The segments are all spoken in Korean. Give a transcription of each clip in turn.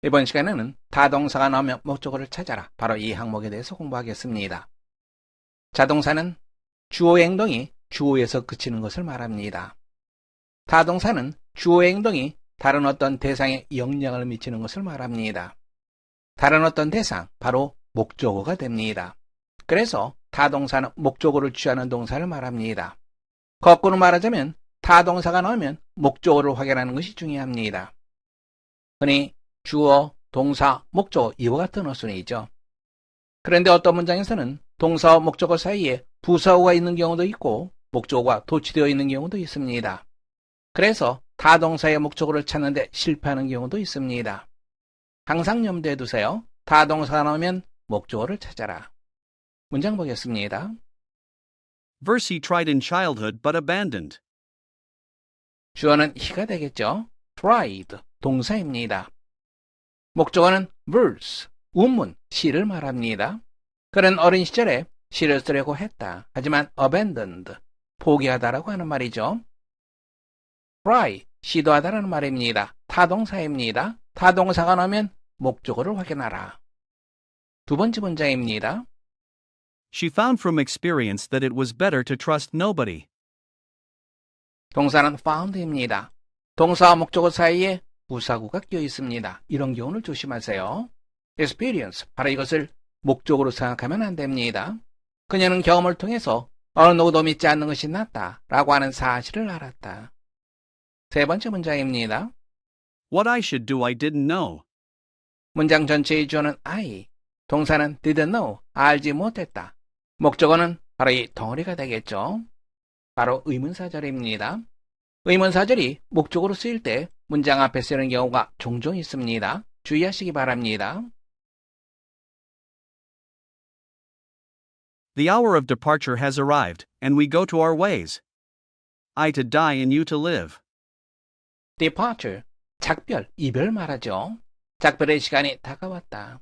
이번 시간에는 타동사가 나오면 목적어를 찾아라. 바로 이 항목에 대해서 공부하겠습니다. 자동사는 주어의 행동이 주어에서 그치는 것을 말합니다. 타동사는 주어의 행동이 다른 어떤 대상에 영향을 미치는 것을 말합니다. 다른 어떤 대상, 바로 목적어가 됩니다. 그래서 타동사는 목적어를 취하는 동사를 말합니다. 거꾸로 말하자면 타동사가 나오면 목적어를 확인하는 것이 중요합니다. 흔히 주어, 동사, 목적어 이와 같은 어순이죠. 그런데 어떤 문장에서는 동사와 목적어 사이에 부사어가 있는 경우도 있고 목적어가 도치되어 있는 경우도 있습니다. 그래서 타동사의 목적어를 찾는데 실패하는 경우도 있습니다. 항상 염두에 두세요. 타동사가 나오면 목적어를 찾아라. 문장 보겠습니다. Verse he tried in childhood but abandoned. 주어는 he가 되겠죠. tried, 동사입니다. 목적어는 verse, 운문, 시를 말합니다. 그는 어린 시절에 시를 쓰려고 했다. 하지만 abandoned, 포기하다라고 하는 말이죠. try, 시도하다라는 말입니다. 타동사입니다. 타동사가 나오면 목적어를 확인하라. 두 번째 문장입니다. She found from experience that it was better to trust nobody. 동사는 found입니다. 동사와 목적어 사이에 부사구가 끼어 있습니다. 이런 경우는 조심하세요. experience, 바로 이것을 목적으로 생각하면 안 됩니다. 그녀는 경험을 통해서 어느 누구도 믿지 않는 것이 낫다 라고 하는 사실을 알았다. 세 번째 문장입니다. What I should do I didn't know. 문장 전체의 주어는 I, 동사는 didn't know, 알지 못했다. 목적어는 바로 이 덩어리가 되겠죠. 바로 의문사절입니다. 의문사절이 목적으로 쓰일 때 문장 앞에 쓰는 경우가 종종 있습니다. 주의하시기 바랍니다. The hour of departure has arrived, and we go to our ways. I to die and you to live. departure, 작별, 이별 말하죠. 작별의 시간이 다가왔다.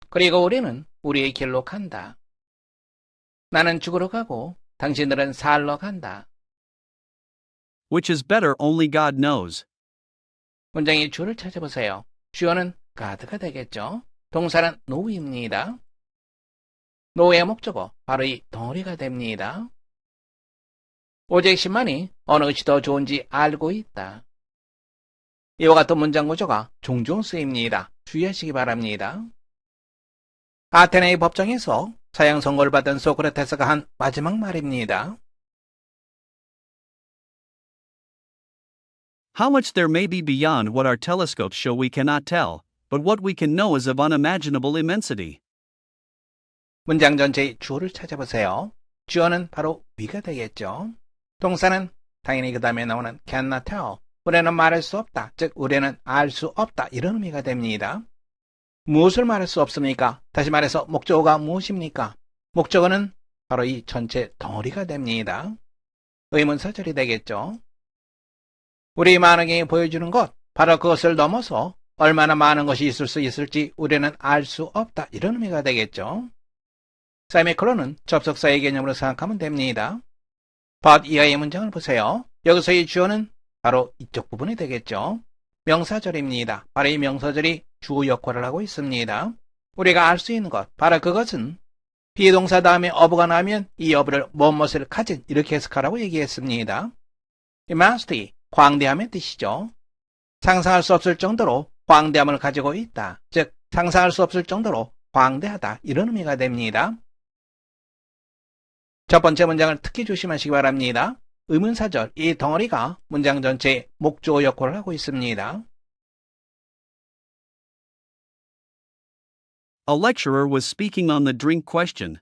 그리고 우리는 우리의 길로 간다. 나는 죽으러 가고 당신들은 살러 간다. Which is better only God knows. 문장의 주어를 찾아보세요. 주어는 God가 되겠죠. 동사는 know입니다. know의 목적어, 바로 이 덩어리가 됩니다. 오직 신만이 어느 것이 더 좋은지 알고 있다. 이와 같은 문장 구조가 종종 쓰입니다. 주의하시기 바랍니다. 아테네의 법정에서 사형 선고를 받은 소크라테스가 한 마지막 말입니다. How much there may be beyond what our telescopes show we cannot tell, but what we can know is of unimaginable immensity. 문장 전체의 주어를 찾아보세요. 주어는 바로 we가 되겠죠. 동사는 당연히 그 다음에 나오는 cannot tell, 우리는 말할 수 없다, 즉 우리는 알 수 없다, 이런 의미가 됩니다. 무엇을 말할 수 없습니까? 다시 말해서 목적어가 무엇입니까? 목적어는 바로 이 전체 덩어리가 됩니다. 의문사절이 되겠죠. 우리 만화경이 보여주는 것, 바로 그것을 넘어서 얼마나 많은 것이 있을 수 있을지 우리는 알 수 없다, 이런 의미가 되겠죠. 세미콜론은 접속사의 개념으로 생각하면 됩니다. but 이하의 문장을 보세요. 여기서의 주어는 바로 이쪽 부분이 되겠죠. 명사절입니다. 바로 이 명사절이 주어 역할을 하고 있습니다. 우리가 알 수 있는 것, 바로 그것은 비동사 다음에 어부가 나오면 이 어부를 무엇을 가진, 이렇게 해석하라고 얘기했습니다. immensity, 광대함의 뜻이죠. 상상할 수 없을 정도로 광대함을 가지고 있다. 즉 상상할 수 없을 정도로 광대하다, 이런 의미가 됩니다. 첫 번째 문장을 특히 조심하시기 바랍니다. 의문사절, 이 덩어리가 문장 전체의 목적어 역할을 하고 있습니다. A lecturer was speaking on the drink question.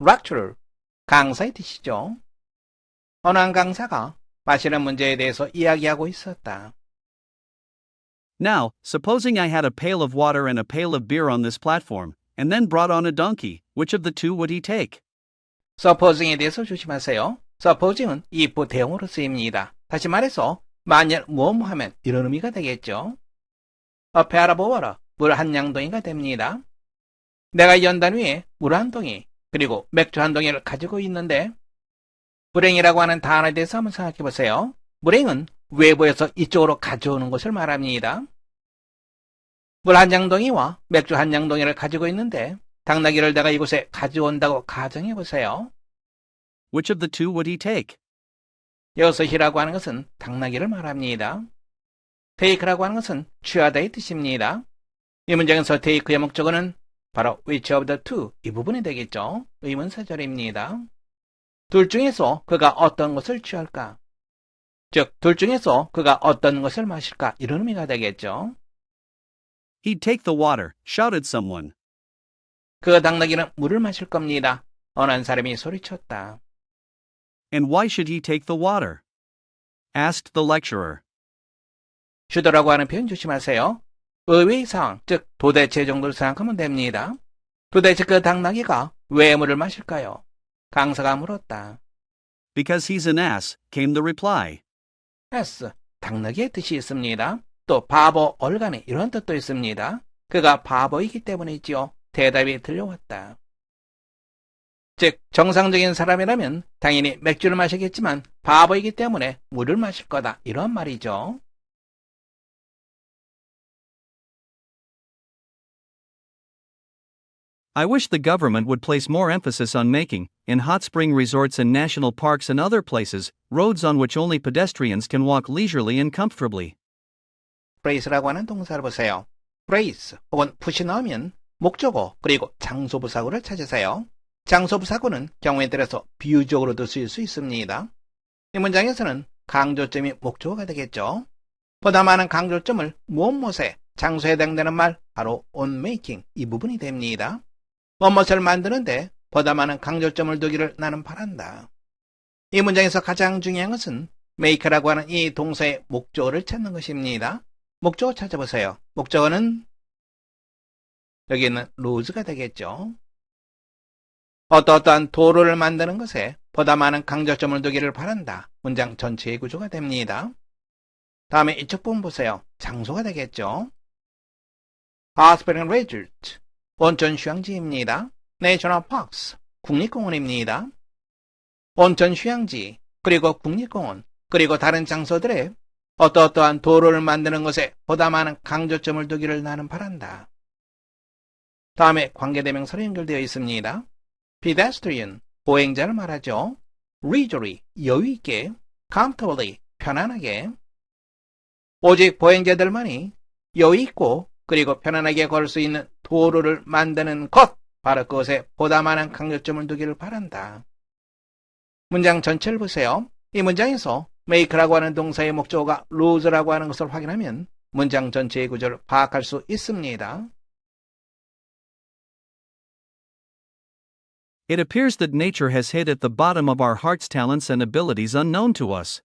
lecturer, 강사의 뜻이죠. 어느 한 강사가 마시는 문제에 대해서 이야기하고 있었다. Now, supposing I had a pail of water and a pail of beer on this platform, and then brought on a donkey, which of the two would he take? supposing에 대해서 조심하세요. supposing은 if 대용어로 쓰입니다. 다시 말해서 만약 무엇 하면 이런 의미가 되겠죠. a pail of water, 물 한 양동이가 됩니다. 내가 연단 위에 물 한 동이 그리고 맥주 한 동이를 가지고 있는데, 불행이라고 하는 단어에 대해서 한번 생각해 보세요. 불행은 외부에서 이쪽으로 가져오는 것을 말합니다. 물 한 장동이와 맥주 한 장동이를 가지고 있는데 당나귀를 내가 이곳에 가져온다고 가정해보세요. Which of the two would he take? 여기서 he라고 하는 것은 당나귀를 말합니다. take라고 하는 것은 취하다의 뜻입니다. 이 문장에서 take의 목적어는 바로 which of the two 이 부분이 되겠죠. 의문사절입니다. 둘 중에서 그가 어떤 것을 취할까? 즉, 둘 중에서 그가 어떤 것을 마실까? 이런 의미가 되겠죠. He'd take the water, shouted someone. 그 당나귀는 물을 마실 겁니다. 어느 한 사람이 소리쳤다. And why should he take the water? Asked the lecturer. should라고 하는 표현 조심하세요. 의외의 상황, 즉 도대체 정도를 생각하면 됩니다. 도대체 그 당나귀가 왜 물을 마실까요? 강사가 물었다. Because he's an ass, came the reply. S, 당나귀의 뜻이 있습니다. 또 바보, 얼간이 이런 뜻도 있습니다. 그가 바보이기 때문이지요. 대답이 들려왔다. 즉, 정상적인 사람이라면 당연히 맥주를 마시겠지만 바보이기 때문에 물을 마실 거다. 이런 말이죠. I wish the government would place more emphasis on making, in hot spring resorts and national parks and other places, roads on which only pedestrians can walk leisurely and comfortably. phrase라고 하는 동사를 보세요. phrase 혹은 푸시 넣으면 목적어 그리고 장소부사구를 찾으세요. 장소부사구는 경우에 따라서 비유적으로도 쓰일 수 있습니다. 이 문장에서는 강조점이 목적어가 되겠죠. 보다 많은 강조점을 무엇무엇에 장소에 해당되는 말 바로 on making 이 부분이 됩니다. 무엇을 만드는데 보다 많은 강조점을 두기를 나는 바란다. 이 문장에서 가장 중요한 것은 make라고 하는 이 동사의 목적어를 찾는 것입니다. 목적어 찾아보세요. 목적어는 여기 있는 roads가 되겠죠. 어떠한 도로를 만드는 것에 보다 많은 강조점을 두기를 바란다. 문장 전체의 구조가 됩니다. 다음에 이쪽 부분 보세요. 장소가 되겠죠. Hot Spring Resort, 온천 휴양지입니다. National Parks, 국립공원입니다. 온천 휴양지, 그리고 국립공원, 그리고 다른 장소들에 어떠한 도로를 만드는 것에 보다 많은 강조점을 두기를 나는 바란다. 다음에 관계대명사로 연결되어 있습니다. pedestrian, 보행자를 말하죠. leisurely, 여유있게, comfortably, 편안하게. 오직 보행자들만이 여유있고 그리고 편안하게 걸을 수 있는 도로를 만드는 것, 바로 그것에 보다 많은 강조점을 두기를 바란다. 문장 전체를 보세요. 이 문장에서 make라고 하는 동사의 목적어가 roads라고 하는 것을 확인하면 문장 전체의 구조를 파악할 수 있습니다. It appears that nature has hid at the bottom of our hearts talents and abilities unknown to us.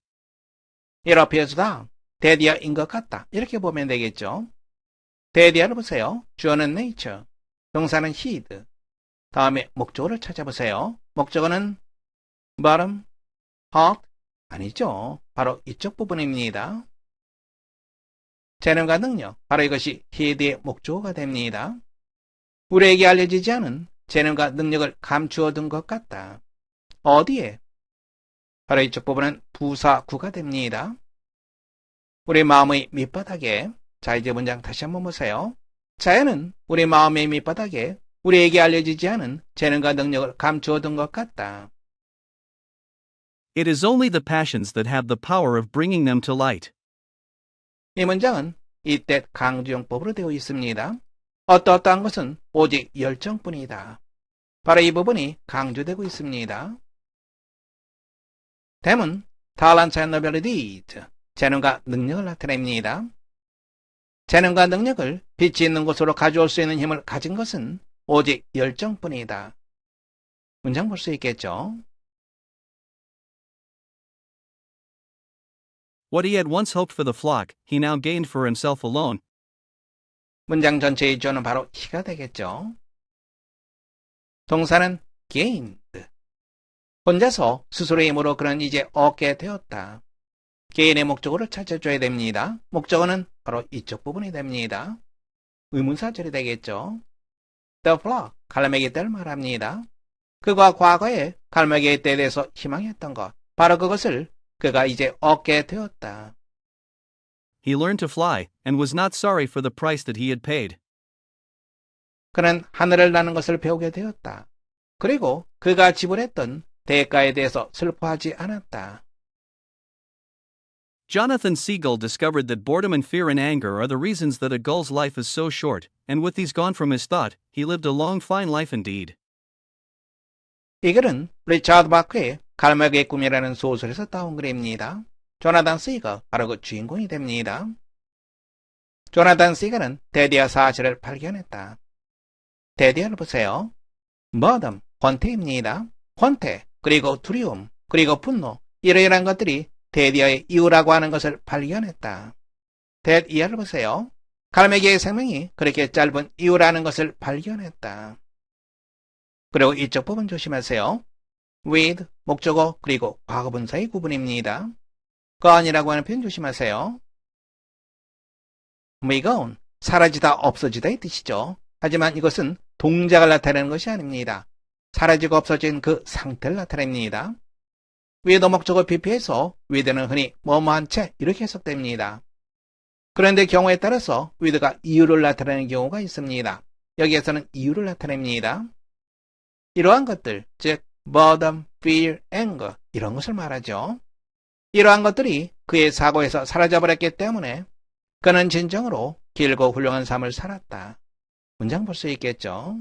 It appears that, 대디어인 것 같다. 이렇게 보면 되겠죠. 대디어를 보세요. 주어는 nature, 동사는 hid. 다음에 목적어를 찾아보세요. 목적어는 bottom, heart, 아니죠. 바로 이쪽 부분입니다. 재능과 능력, 바로 이것이 hid의 목적어가 됩니다. 우리에게 알려지지 않은 재능과 능력을 감추어 둔 것 같다. 어디에? 바로 이쪽 부분은 부사구가 됩니다. 우리 마음의 밑바닥에, 자 이제 문장 다시 한번 보세요. 자연은 우리 마음의 밑바닥에 우리에게 알려지지 않은 재능과 능력을 감추어 둔 것 같다. It is only the passions that have the power of bringing them to light. 이 문장은 이때 강조용법으로 되어 있습니다. 어떠한 것은 오직 열정뿐이다. 바로 이 부분이 강조되고 있습니다. 대문, talent and abilities, 재능과 능력을 나타냅니다. 재능과 능력을 빛이 있는 곳으로 가져올 수 있는 힘을 가진 것은 오직 열정뿐이다. 문장 볼 수 있겠죠? What he had once hoped for the flock, he now gained for himself alone. 문장 전체의 주어는 바로 he가 되겠죠. 동사는 gained. 혼자서 스스로의 힘으로 그는 이제 얻게 되었다. 개인의 목적어를 찾아줘야 됩니다. 목적어는 바로 이쪽 부분이 됩니다. 의문사절이 되겠죠. The flock, 갈매기 떼를 말합니다. 그가 과거에 갈매기 떼에 대해서 희망했던 것, 바로 그것을 그가 이제 얻게 되었다. he learned to fly, and was not sorry for the price that he had paid. 그는 하늘을 나는 것을 배우게 되었다. 그리고 그가 지불했던 대가에 대해서 슬퍼하지 않았다. Jonathan Seagull discovered that boredom and fear and anger are the reasons that a gull's life is so short, and with these gone from his thought, he lived a long fine life indeed. 이 글은 리차드 바크의 갈매기의 꿈이라는 소설에서 따온 글입니다. 조나단 시거 바로 그 주인공이 됩니다. 조나단 시거는 데디아 사실을 발견했다. 데디아를 보세요. 머덤, 권태입니다. 권태, 그리고 두려움, 그리고 분노, 이러이러한 것들이 데디아의 이유라고 하는 것을 발견했다. 데디아를 보세요. 갈매기의 생명이 그렇게 짧은 이유라는 것을 발견했다. 그리고 이쪽 부분 조심하세요. with, 목적어, 그리고 과거분사의 구분입니다. gone이라고 하는 표현 조심하세요. be gone, 사라지다, 없어지다의 뜻이죠. 하지만 이것은 동작을 나타내는 것이 아닙니다. 사라지고 없어진 그 상태를 나타냅니다. with 목적어 BP에서 with는 흔히 뭐뭐한 채 이렇게 해석됩니다. 그런데 경우에 따라서 with가 이유를 나타내는 경우가 있습니다. 여기에서는 이유를 나타냅니다. 이러한 것들, 즉 boredom, fear, anger 이런 것을 말하죠. 이러한 것들이 그의 사고에서 사라져버렸기 때문에 그는 진정으로 길고 훌륭한 삶을 살았다. 문장 볼 수 있겠죠.